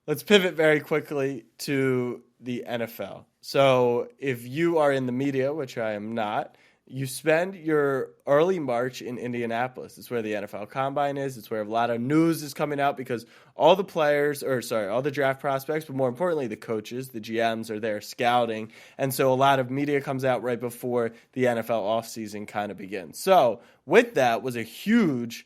let's pivot very quickly to the NFL. So if you are in the media, which I am not, you spend your early March in Indianapolis. It's where the NFL Combine is. It's where a lot of news is coming out because all the all the draft prospects, but more importantly, the coaches, the GMs are there scouting. And so a lot of media comes out right before the NFL offseason kind of begins. So with that was a huge.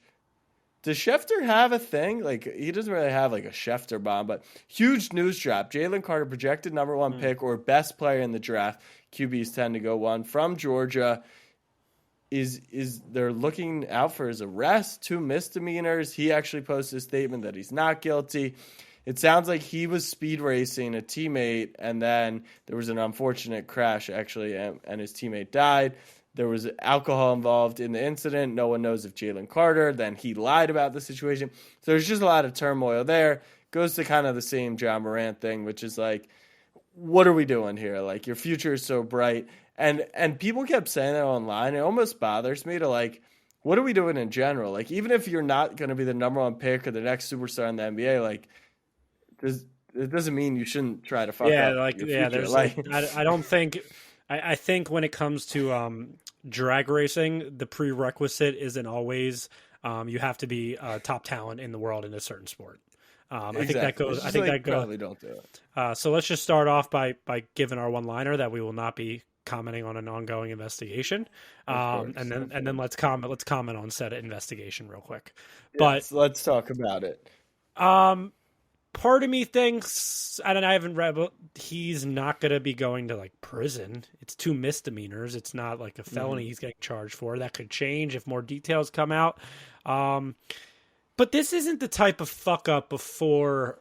Does Schefter have a thing? Like, he doesn't really have like a Schefter bomb, but huge news drop. Jalen Carter projected number one pick or best player in the draft. QBs tend to go one from Georgia. Is they're looking out for his arrest, 2 misdemeanors. He actually posted a statement that he's not guilty. It sounds like he was speed racing a teammate, and then there was an unfortunate crash, actually, and his teammate died. There was alcohol involved in the incident. No one knows if Jalen Carter. Then he lied about the situation. So there's just a lot of turmoil there. Goes to kind of the same John Morant thing, which is like, what are we doing here? Like, your future is so bright. And people kept saying that online. It almost bothers me to like, what are we doing in general? Like, even if you're not going to be the number one pick or the next superstar in the NBA, like, it doesn't mean you shouldn't try to fuck up your future. There's I don't think. I think when it comes to drag racing, the prerequisite isn't always you have to be a top talent in the world in a certain sport. Exactly. I think that goes. I think that goes. Probably don't do it. So let's just start off by giving our one-liner that we will not be commenting on an ongoing investigation, and then let's comment on said investigation real quick. Yes, but let's talk about it. Part of me thinks, and I haven't read, but he's not going to be going to like prison. It's 2 misdemeanors. It's not like a felony he's getting charged for. That could change if more details come out. But this isn't the type of fuck up before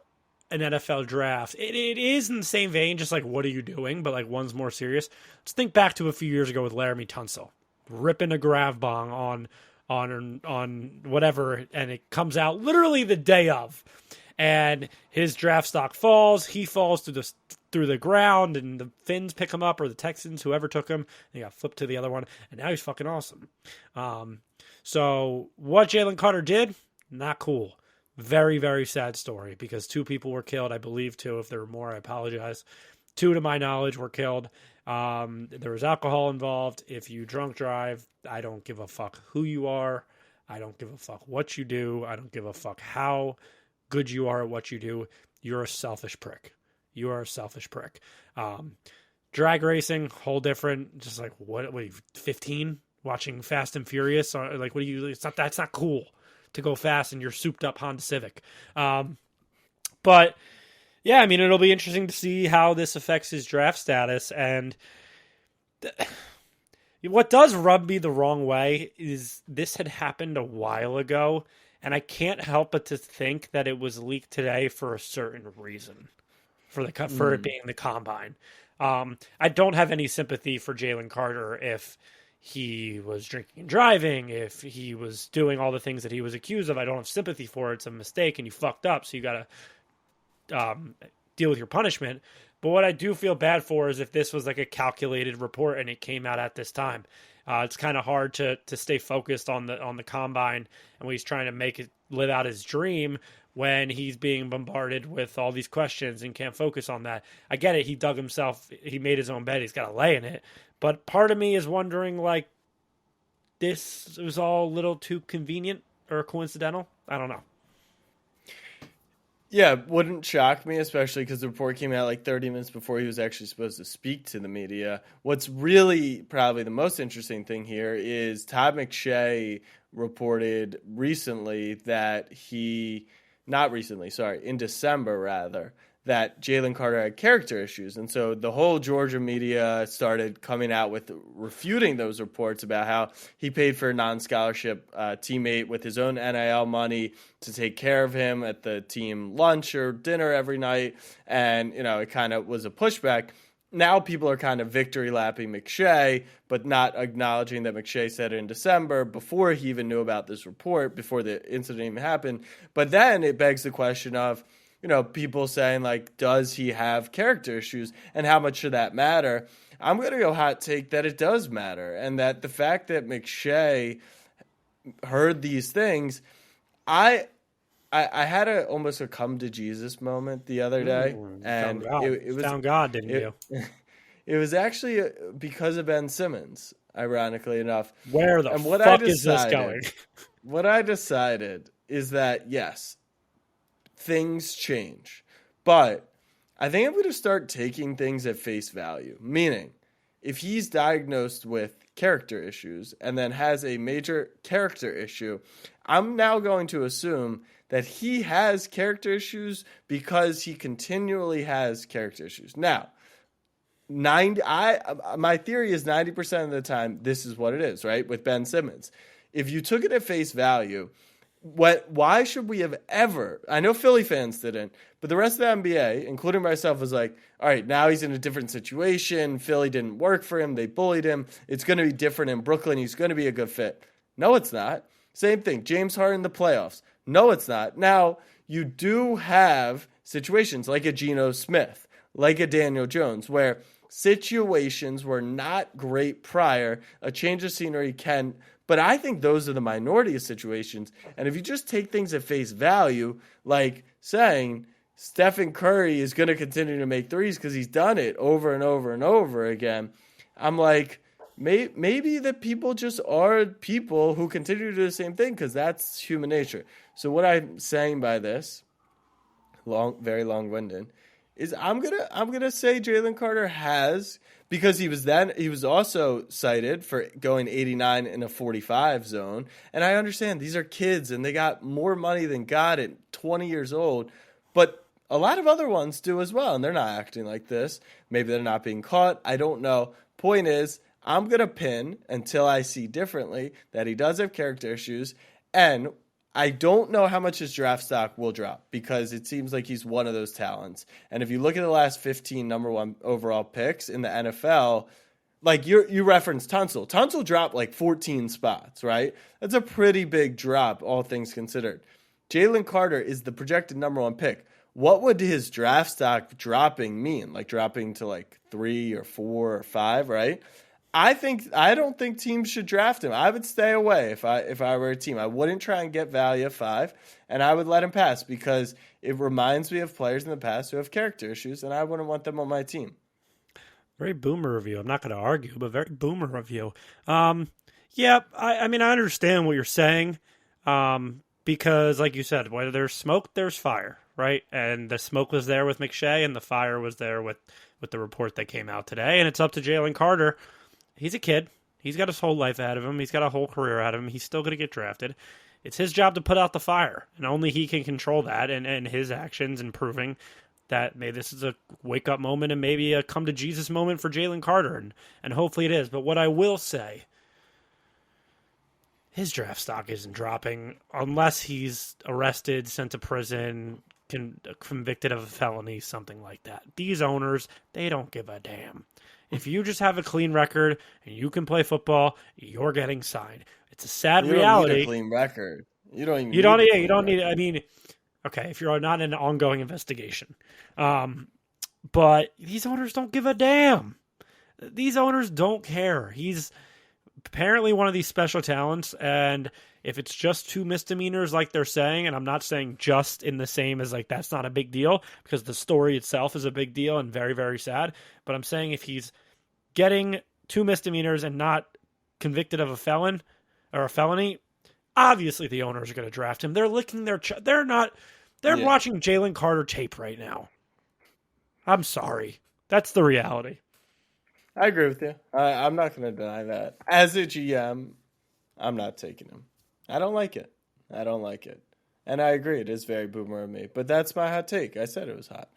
an NFL draft. It is in the same vein, just like, what are you doing? But like, one's more serious. Let's think back to a few years ago with Laramie Tunsil ripping a grav bong on whatever, and it comes out literally the day of. And his draft stock falls. He falls through the ground, and the Finns pick him up, or the Texans, whoever took him. And he got flipped to the other one, and now he's fucking awesome. So what Jalen Carter did, not cool. Very, very sad story, because 2 people were killed. I believe 2. If there were more, I apologize. 2, to my knowledge, were killed. There was alcohol involved. If you drunk drive, I don't give a fuck who you are. I don't give a fuck what you do. I don't give a fuck how good you are at what you do. You're a selfish prick. You are a selfish prick. Drag racing, whole different. Just like, what are you, 15? Watching Fast and Furious? Or like, what do you, that's not cool to go fast in your souped up Honda Civic. But yeah, I mean, it'll be interesting to see how this affects his draft status. And what does rub me the wrong way is this had happened a while ago, and I can't help but to think that it was leaked today for a certain reason, for it being the Combine. I don't have any sympathy for Jalen Carter if he was drinking and driving, if he was doing all the things that he was accused of. I don't have sympathy for it. It's a mistake, and you fucked up, so you got to deal with your punishment. But what I do feel bad for is if this was like a calculated report and it came out at this time. It's kind of hard to stay focused on the Combine and when he's trying to live out his dream when he's being bombarded with all these questions and can't focus on that. I get it. He made his own bed. He's got to lay in it. But part of me is wondering, like, this was all a little too convenient or coincidental. I don't know. Yeah, wouldn't shock me, especially because the report came out like 30 minutes before he was actually supposed to speak to the media. What's really probably the most interesting thing here is Todd McShay reported recently that in December rather, that Jalen Carter had character issues. And so the whole Georgia media started coming out with refuting those reports about how he paid for a non-scholarship teammate with his own NIL money to take care of him at the team lunch or dinner every night. And, it kind of was a pushback. Now people are kind of victory lapping McShay, but not acknowledging that McShay said it in December before he even knew about this report, before the incident even happened. But then it begs the question of, people saying, like, does he have character issues and how much should that matter? I'm going to go hot take that it does matter, and that the fact that McShay heard these things, I I had almost a come to Jesus moment the other day, You found and God. it You was found God, didn't it you? it was actually because of Ben Simmons, ironically enough. Where the And what I fuck is this decided, going? what I decided is that yes, things change, but I think I'm going to start taking things at face value. Meaning, if he's diagnosed with character issues and then has a major character issue, I'm now going to assume that he has character issues because he continually has character issues. Now, 90 I my theory is 90% of the time this is what it is, right? With Ben Simmons. If you took it at face value, why should we have ever, I know Philly fans didn't, but the rest of the NBA, including myself, was like, all right, now he's in a different situation. Philly didn't work for him. They bullied him. It's going to be different in Brooklyn. He's going to be a good fit. No, it's not. Same thing. James Harden, the playoffs. No, it's not. Now, you do have situations like a Geno Smith, like a Daniel Jones, where situations were not great prior. A change of scenery can, but I think those are the minority of situations. And if you just take things at face value, like saying Stephen Curry is going to continue to make threes because he's done it over and over and over again, I'm like, maybe that people just are people who continue to do the same thing because that's human nature. So what I'm saying by this, very long-winded, is I'm gonna say Jalen Carter has, because he was also cited for going 89 in a 45 zone, and I understand these are kids and they got more money than God at 20 years old, but a lot of other ones do as well, and they're not acting like this. Maybe they're not being caught. I don't know. Point is, I'm gonna pin until I see differently that he does have character issues, and I don't know how much his draft stock will drop because it seems like he's one of those talents. And if you look at the last 15 number one overall picks in the NFL, like you referenced Tunsil. Tunsil dropped like 14 spots, right? That's a pretty big drop, all things considered. Jalen Carter is the projected number one pick. What would his draft stock dropping mean? Like dropping to like 3 or 4 or 5, right? I don't think teams should draft him. I would stay away if I were a team. I wouldn't try and get value at 5, and I would let him pass because it reminds me of players in the past who have character issues, and I wouldn't want them on my team. Very boomer of you. I'm not going to argue, but very boomer of you. Yeah, I mean, I understand what you're saying, because, like you said, where there's smoke, there's fire, right? And the smoke was there with McShay, and the fire was there with the report that came out today. And it's up to Jalen Carter. He's a kid. He's got his whole life ahead of him. He's got a whole career ahead of him. He's still going to get drafted. It's his job to put out the fire, and only he can control that and his actions and proving that maybe this is a wake-up moment and maybe a come-to-Jesus moment for Jalen Carter, and hopefully it is. But what I will say, his draft stock isn't dropping unless he's arrested, sent to prison, convicted of a felony, something like that. These owners, they don't give a damn. If you just have a clean record and you can play football, you're getting signed. It's a sad reality. You don't need a clean record. You don't even. You don't need. I mean, okay, if you're not in an ongoing investigation, but these owners don't give a damn. These owners don't care. He's apparently one of these special talents, and if it's just 2 misdemeanors like they're saying, and I'm not saying just in the same as like that's not a big deal because the story itself is a big deal and very, very sad, but I'm saying if he's getting 2 misdemeanors and not convicted of a felony, obviously the owners are going to draft him. They're licking their they're watching Jalen Carter tape right now. I'm sorry. That's the reality. I agree with you. I'm not going to deny that. As a GM, I'm not taking him. I don't like it. And I agree. It is very boomer of me. But that's my hot take. I said it was hot.